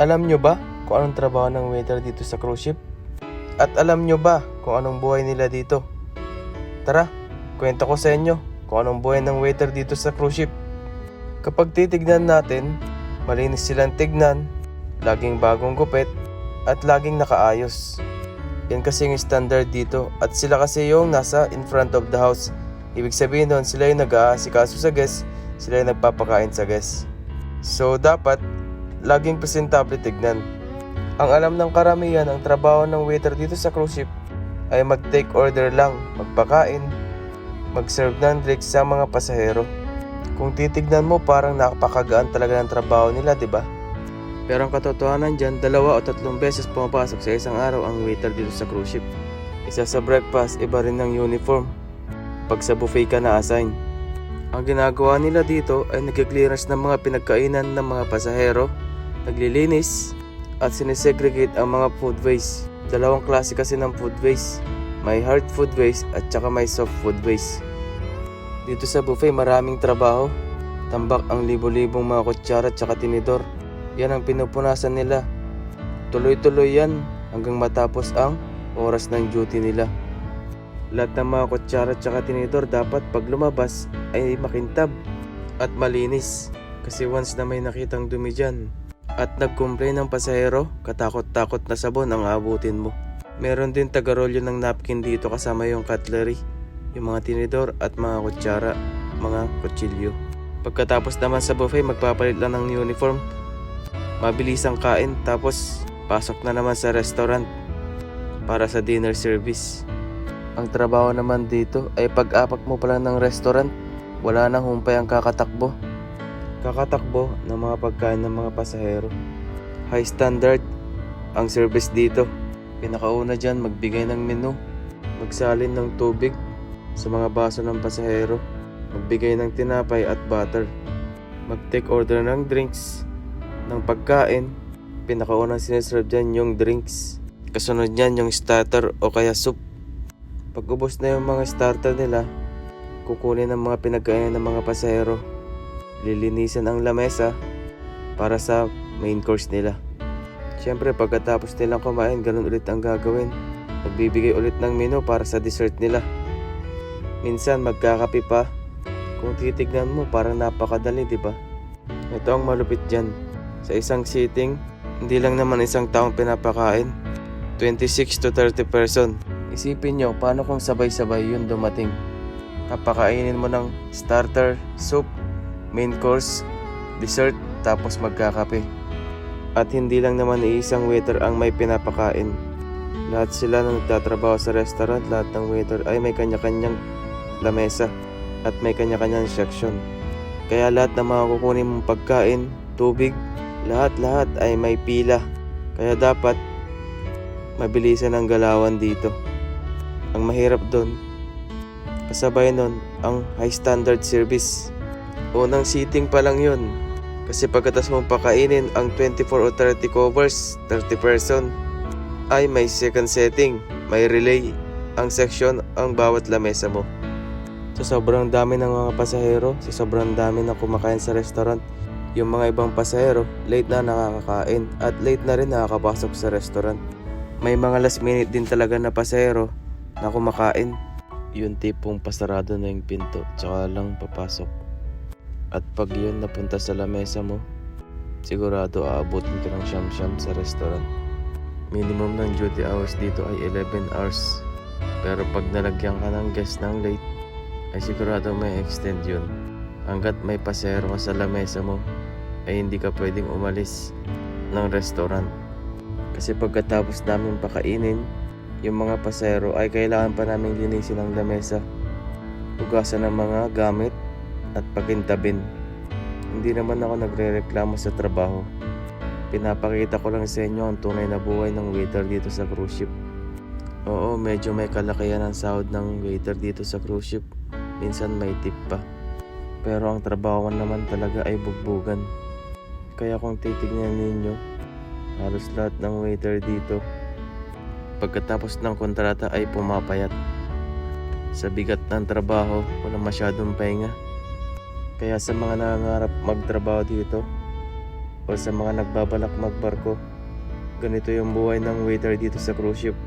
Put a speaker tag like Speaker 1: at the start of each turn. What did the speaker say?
Speaker 1: Alam nyo ba kung anong trabaho ng waiter dito sa cruise ship? At alam nyo ba kung anong buhay nila dito? Tara, kwento ko sa inyo kung anong buhay ng waiter dito sa cruise ship. Kapag titignan natin, malinis silang tignan, laging bagong gupit, at laging nakaayos. Yan kasi yung standard dito at sila kasi yung nasa in front of the house. Ibig sabihin nun, sila yung nag-aasikaso sa guest, sila yung nagpapakain sa guest. So dapat, laging presentable tignan. Ang alam ng karamihan, ang trabaho ng waiter dito sa cruise ship ay mag-take order lang, magpakain, mag-serve ng drinks sa mga pasahero. Kung titignan mo, parang napakagaan talaga ng trabaho nila, di ba? Pero ang katotohanan dyan, 2 o 3 beses pumapasok sa isang araw ang waiter dito sa cruise ship. Isa sa breakfast, iba rin ng uniform. Pag sa buffet ka na-assign. Ang ginagawa nila dito ay nag-clearance ng mga pinagkainan ng mga pasahero, naglilinis, at sinesegregate ang mga food waste. 2 klase kasi ng food waste. May hard food waste at saka may soft food waste. Dito sa buffet maraming trabaho. Tambak ang libo-libong mga kutsara at saka tinidor. Yan ang pinupunasan nila. Tuloy-tuloy yan hanggang matapos ang oras ng duty nila. Lahat ng mga kutsara at saka tinidor dapat pag lumabas ay makintab at malinis. Kasi once na may nakitang dumi dyan at nag-complain ng pasahero, katakot-takot na sabon ang abutin mo. Meron din taga-rolyo ng napkin dito kasama yung cutlery, yung mga tinidor at mga kutsara, mga kutsilyo. Pagkatapos naman sa buffet, magpapalit lang ng uniform. Mabilis ang kain tapos pasok na naman sa restaurant para sa dinner service. Ang trabaho naman dito ay pag-apak mo pa lang ng restaurant, wala nang humpay ang kakatakbo. Kakatakbo ng mga pagkain ng mga pasahero. High standard ang service dito. Pinakauna dyan, magbigay ng menu, magsalin ng tubig sa mga baso ng pasahero, magbigay ng tinapay at butter, mag-take order ng drinks, ng pagkain. Pinakaunang sineserve dyan yung drinks. Kasunod nyan yung starter o kaya soup. Pag ubos na yung mga starter nila, kukunin ang mga pinagkainan ng mga pasahero. Lilinisan ang lamesa para sa main course nila. Siyempre pagkatapos nilang kumain, ganun ulit ang gagawin. Nagbibigay ulit ng menu para sa dessert nila. Minsan magkakape pa. Kung titignan mo parang napakadali, di ba? Ito ang malupit dyan. Sa isang sitting, hindi lang naman isang taong pinapakain. 26 to 30 person. Isipin nyo, paano kung sabay-sabay yun dumating? Papakainin mo ng starter, soup, main course, dessert, tapos magkakape. At hindi lang naman iisang waiter ang may pinapakain. Lahat sila na nagtatrabaho sa restaurant, lahat ng waiter ay may kanya-kanyang lamesa at may kanya-kanyang section. Kaya lahat ng mga kukunin mong pagkain, tubig, lahat-lahat ay may pila. Kaya dapat mabilisan ang galawan dito. Ang mahirap doon, kasabay nun ang high standard service. Unang seating pa lang yun. Kasi pagkatas mong pakainin ang 24 o 30 covers, 30 person, ay may second setting, may relay ang section ang bawat lamesa mo. Sa sobrang dami ng mga pasahero, sa sobrang dami na kumakain sa restaurant, yung mga ibang pasahero, late na nakakakain at late na rin nakakapasok sa restaurant. May mga last minute din talaga na pasahero na kumakain. Yung tipong pasarado na yung pinto, tsaka lang papasok. At pag yun napunta sa lamesa mo, sigurado aabutin ka ng siyam-siyam sa restaurant. Minimum ng duty hours dito ay 11 hours. Pero pag nalagyan ka ng guest ng late, ay sigurado may extend yun. Hanggat may pasahero ka sa lamesa mo, ay hindi ka pwedeng umalis ng restaurant. Kasi pagkatapos namin pakainin, yung mga pasahero ay kailangan pa namin linisin ang lamesa, hugasan ng mga gamit at pakintabin. Hindi naman ako nagre-reklamo sa trabaho. Pinapakita ko lang sa inyo ang tunay na buhay ng waiter dito sa cruise ship. Oo, medyo may kalakihan ang sahod ng waiter dito sa cruise ship. Minsan may tip pa. Pero ang trabaho naman talaga ay bugbugan. Kaya kung titignan ninyo, halos lahat ng waiter dito, pagkatapos ng kontrata ay pumapayat. Sa bigat ng trabaho, wala masyadong pahinga. Kaya sa mga nangangarap magtrabaho dito, o sa mga nagbabalak magbarko. Ganito yung buhay ng waiter dito sa cruise ship.